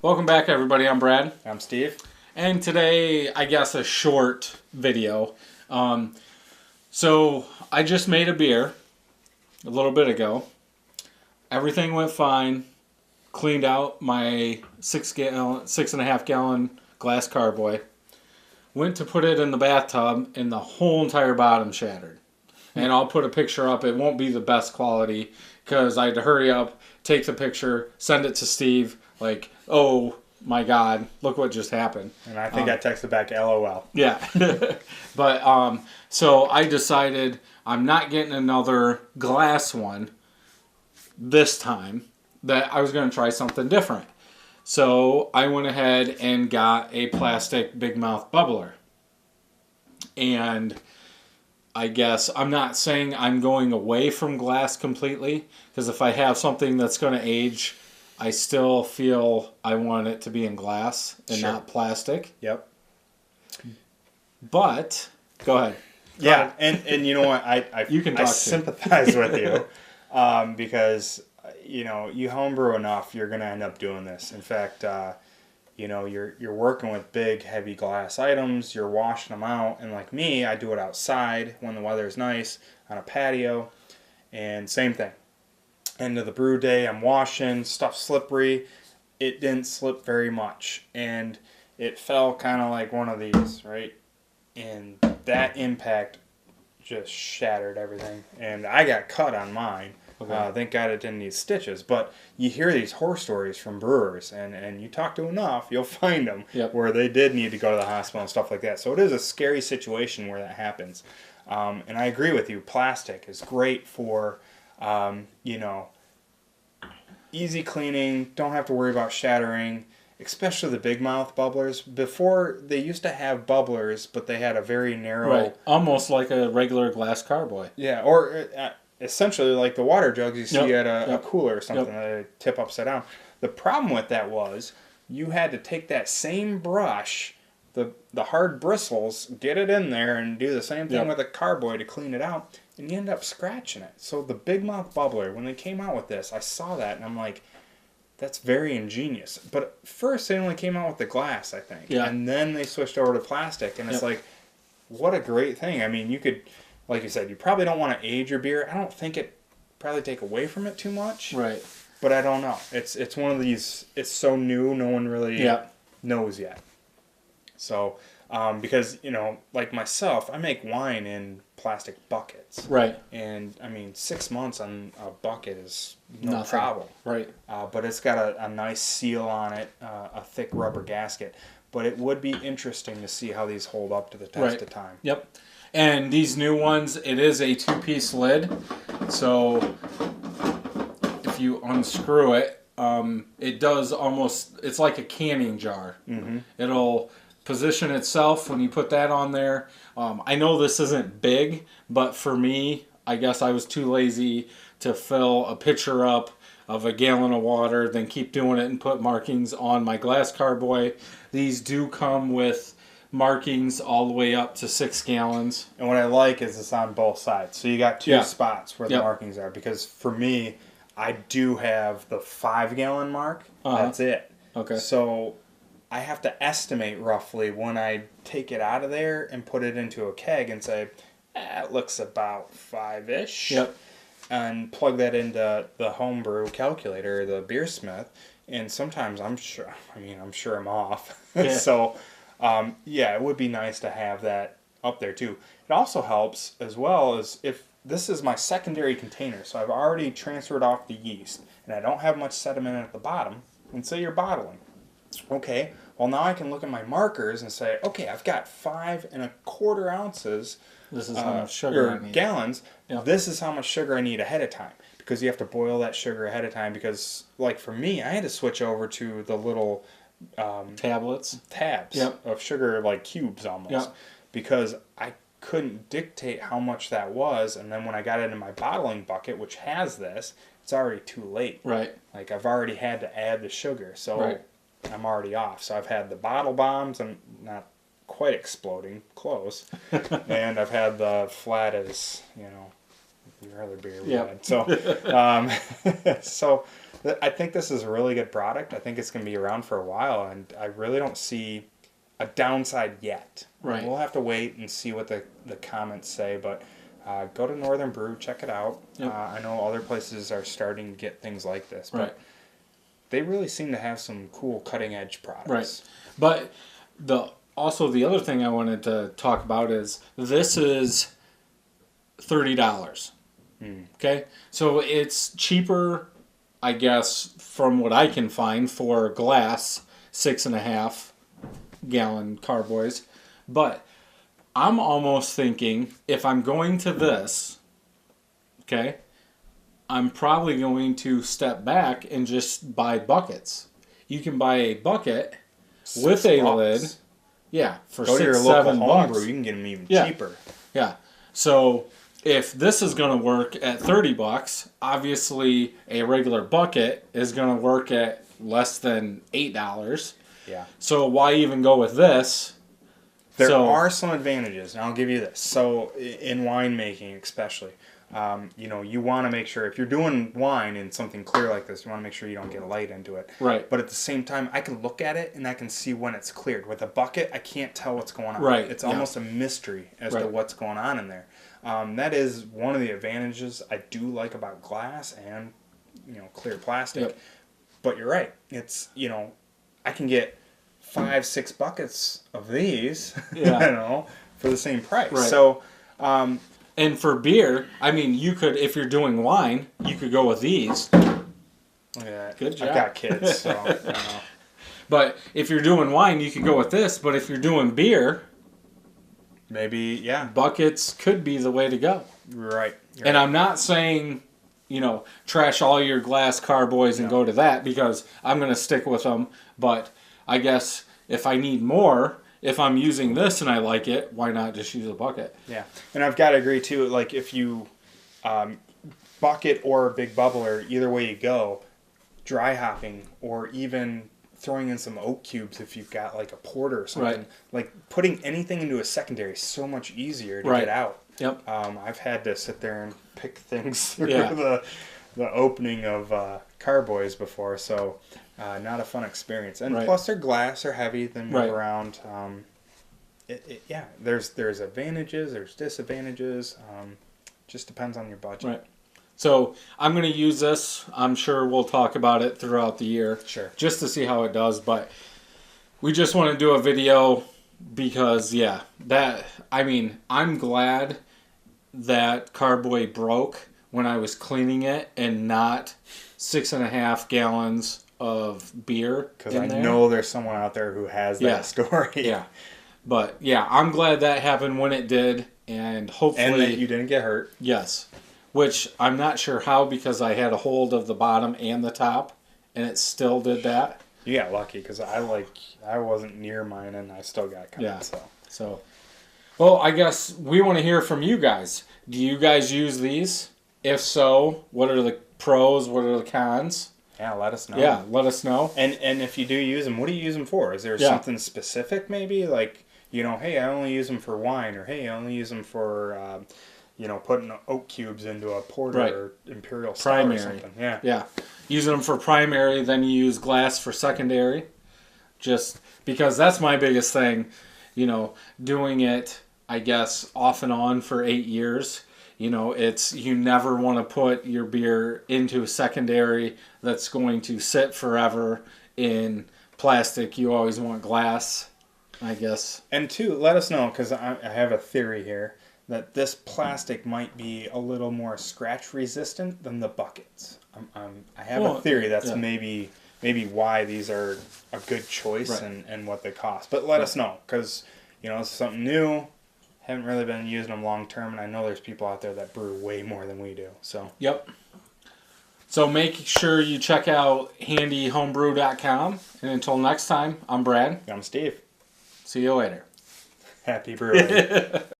Welcome back, everybody. I'm Brad. I'm Steve. And today, I guess, a short video. So, I just made a beer a little bit ago. Everything went fine. Cleaned out my 6.5 gallon glass carboy. Went to put it in the bathtub, and the whole entire bottom shattered. And I'll put a picture up. It won't be the best quality because I had to hurry up, take the picture, send it to Steve. Like, oh my God, look what just happened. And I think I texted back LOL. Yeah. But, so I decided I'm not getting another glass one this time, that I was going to try something different. So I went ahead and got a plastic big mouth bubbler. And I guess I'm not saying I'm going away from glass completely, because if I have something that's going to age, I still feel I want it to be in glass and not plastic. Yep. But go ahead. Yeah, and you know what? I sympathize with you because you homebrew enough, you're going to end up doing this. In fact, you're working with big, heavy glass items. You're washing them out, and like me, I do it outside when the weather's nice on a patio, and same thing. End of the brew day, I'm washing, stuff slippery. It didn't slip very much, and it fell kind of like one of these, right? And that impact just shattered everything, and I got cut on mine. Okay. Thank God it didn't need stitches. But you hear these horror stories from brewers, and you talk to enough, you'll find them where they did need to go to the hospital and stuff like that. So it is a scary situation where that happens. And I agree with you. Plastic is great for, easy cleaning. Don't have to worry about shattering, especially the big mouth bubblers. Before, they used to have bubblers, but they had a very narrow... Right, almost like a regular glass carboy. Yeah, or... essentially like the water jugs you see at a cooler or something that they tip upside down. The problem with that was you had to take that same brush, the hard bristles, get it in there and do the same thing with a carboy to clean it out, and you end up scratching it. So the big mouth bubbler, when they came out with this, I saw that and I'm like, that's very ingenious. But first they only came out with the glass, I think. Yeah. And then they switched over to plastic, and it's like, what a great thing. I mean, you could... Like you said, you probably don't want to age your beer. I don't think it probably take away from it too much. Right. But I don't know. It's one of these, it's so new, no one really knows yet. So, because, like myself, I make wine in plastic buckets. Right. And, 6 months on a bucket is no problem. Right. But it's got a nice seal on it, a thick rubber gasket. But it would be interesting to see how these hold up to the test of time. Yep. And these new ones, it is a two-piece lid. So if you unscrew it, it does almost, it's like a canning jar. Mm-hmm. It'll position itself when you put that on there. I know this isn't big, but for me, I guess I was too lazy to fill a pitcher up of a gallon of water, then keep doing it and put markings on my glass carboy. These do come with markings all the way up to 6 gallons. And what I like is it's on both sides. So you got two spots where the markings are. Because for me, I do have the 5 gallon mark. That's it. Okay. So I have to estimate roughly when I take it out of there and put it into a keg and say, it looks about 5-ish. Yep. And plug that into the homebrew calculator, the beersmith. And sometimes I'm sure I'm off. Yeah. So... it would be nice to have that up there too. It also helps as well as if this is my secondary container, so I've already transferred off the yeast and I don't have much sediment at the bottom, and say you're bottling. Okay, well now I can look at my markers and say, okay, I've got 5.25 ounces. This is how much sugar I need. Gallons. Yeah. This is how much sugar I need ahead of time, because you have to boil that sugar ahead of time, because like for me, I had to switch over to the little tabs of sugar, like cubes almost, because I couldn't dictate how much that was, and then when I got it in my bottling bucket, which has this, it's already too late. Right. Like I've already had to add the sugar, so I'm already off. So I've had the bottle bombs, and not quite exploding, close, and I've had the flat as your other beer we had. So I think this is a really good product. I think it's going to be around for a while, and I really don't see a downside yet. Right. We'll have to wait and see what the comments say, but go to Northern Brew, check it out. Yep. I know other places are starting to get things like this, but right. they really seem to have some cool cutting-edge products. Right. But also the other thing I wanted to talk about is this is $30. Okay? So it's cheaper, I guess, from what I can find for glass 6.5 gallon carboys. But I'm almost thinking if I'm going to this, okay, I'm probably going to step back and just buy buckets. You can buy a bucket with a lid. Yeah, for Go to your local homebrew, you can get them even cheaper. Yeah. So if this is going to work at $30, obviously a regular bucket is going to work at less than $8. Yeah. So why even go with this? There are some advantages, and I'll give you this. So in winemaking especially, you want to make sure, if you're doing wine in something clear like this, you want to make sure you don't get light into it. Right. But at the same time, I can look at it, and I can see when it's cleared. With a bucket, I can't tell what's going on. Right. It's almost a mystery as to what's going on in there. That is one of the advantages I do like about glass and, clear plastic. Yep. But you're right. It's, I can get 5-6 buckets of these, for the same price. Right. So, and for beer, I mean, you could, if you're doing wine, you could go with these. Look at that. Good job. I've got kids, so I don't know. But if you're doing wine, you could go with this. But if you're doing beer, maybe, buckets could be the way to go. Right. And I'm not saying, trash all your glass carboys and go to that, because I'm going to stick with them. But I guess if I need more, if I'm using this and I like it, why not just use a bucket? Yeah. And I've got to agree, too, like if you bucket or a big bubbler, either way you go, dry hopping or even throwing in some oak cubes if you've got like a porter or something. Right. Like putting anything into a secondary is so much easier to get out. Yep. I've had to sit there and pick things through the opening of carboys before, so not a fun experience. And plus they're glass, they're heavy, they move around. There's advantages, there's disadvantages. Just depends on your budget. Right. So I'm going to use this. I'm sure we'll talk about it throughout the year. Sure. Just to see how it does. But we just want to do a video because, I'm glad that carboy broke when I was cleaning it and not 6.5 gallons of beer. Because I know there's someone out there who has that story. Yeah. But, I'm glad that happened when it did. And hopefully... And that you didn't get hurt. Yes. Which I'm not sure how, because I had a hold of the bottom and the top, and it still did that. You got lucky, because I wasn't near mine, and I still got cut. Yeah. So, well, I guess we want to hear from you guys. Do you guys use these? If so, what are the pros? What are the cons? Yeah, let us know. Yeah, let us know. And if you do use them, what do you use them for? Is there something specific, maybe? Like, hey, I only use them for wine, or hey, I only use them for... putting oak cubes into a porter or imperial stout or something. Yeah. Using them for primary, then you use glass for secondary. Just because that's my biggest thing, doing it, I guess, off and on for 8 years. It's, you never want to put your beer into a secondary that's going to sit forever in plastic. You always want glass, I guess. And two, let us know, because I have a theory here, that this plastic might be a little more scratch resistant than the buckets. I have a theory that's maybe why these are a good choice and what they cost. But let us know, because this is something new. Haven't really been using them long term, and I know there's people out there that brew way more than we do. So So make sure you check out handyhomebrew.com. And until next time, I'm Brad. I'm Steve. See you later. Happy brewing.